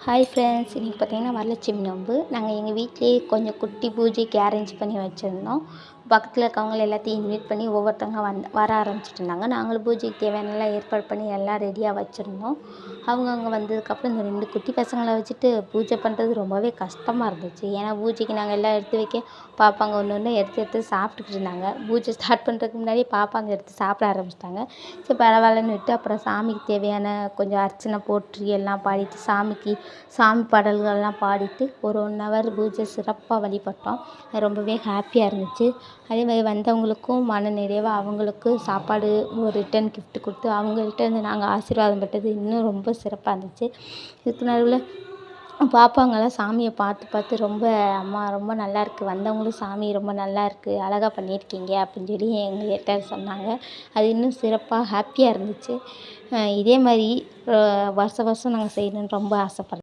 Hi friends, இன்றைக்கி பார்த்தீங்கன்னா வரலட்சுமி நோன்பு. நாங்கள் எங்கள் வீட்டிலேயே கொஞ்சம் குட்டி பூஜைக்கு அரேஞ்ச் பண்ணி வச்சுருந்தோம். பக்கத்தில் இருக்கவங்கள எல்லாத்தையும் இன்வைட் பண்ணி ஒவ்வொருத்தவங்க வர ஆரம்பிச்சிட்டு இருந்தாங்க. நாங்களும் பூஜைக்கு தேவையானலாம் ஏற்பாடு பண்ணி எல்லாம் ரெடியாக வச்சுருந்தோம். அவங்கவுங்க வந்ததுக்கப்புறம் இந்த 2 குட்டி பசங்களை வச்சுட்டு பூஜை பண்ணுறது ரொம்பவே கஷ்டமாக இருந்துச்சு. ஏன்னா பூஜைக்கு நாங்கள் எல்லாம் எடுத்து வைக்க பாப்பாங்க ஒன்று ஒன்று எடுத்து எடுத்து சாப்பிட்டுக்கிட்டு இருந்தாங்க. பூஜை ஸ்டார்ட் பண்ணுறதுக்கு முன்னாடியே பாப்பாங்க எடுத்து சாப்பிட ஆரம்பிச்சிட்டாங்க. சரி பரவாயில்லன்னு விட்டு அப்புறம் சாமிக்கு தேவையான கொஞ்சம் அர்ச்சனை போற்றி எல்லாம் பாடிட்டு சாமி பாடல்கள்லாம் பாடிட்டு ஒரு 1 ஹவர் பூஜை சிறப்பாக வழிபட்டோம். அது ரொம்பவே ஹாப்பியாக இருந்துச்சு. அதே மாதிரி வந்தவங்களுக்கும் மன நிறைவா அவங்களுக்கு சாப்பாடு ஒரு ரிட்டன் கிஃப்ட் கொடுத்து அவங்கள்ட்ட இருந்து நாங்கள் ஆசீர்வாதம் பெற்றது இன்னும் ரொம்ப சிறப்பாக இருந்துச்சு. இதுக்கு நடுவில் பாப்பாங்கெல்லாம் சாமியை பார்த்து பார்த்து ரொம்ப அம்மா ரொம்ப நல்லாயிருக்கு, வந்தவங்களும் சாமி ரொம்ப நல்லாயிருக்கு, அழகாக பண்ணியிருக்கீங்க அப்படின்னு சொல்லி எங்கள்கிட்ட சொன்னாங்க. அது இன்னும் சிறப்பாக ஹாப்பியாக இருந்துச்சு. இதே மாதிரி வருஷம் வருஷம் நாங்கள் செய்யணுன்னு ரொம்ப ஆசைப்பட்றோம்.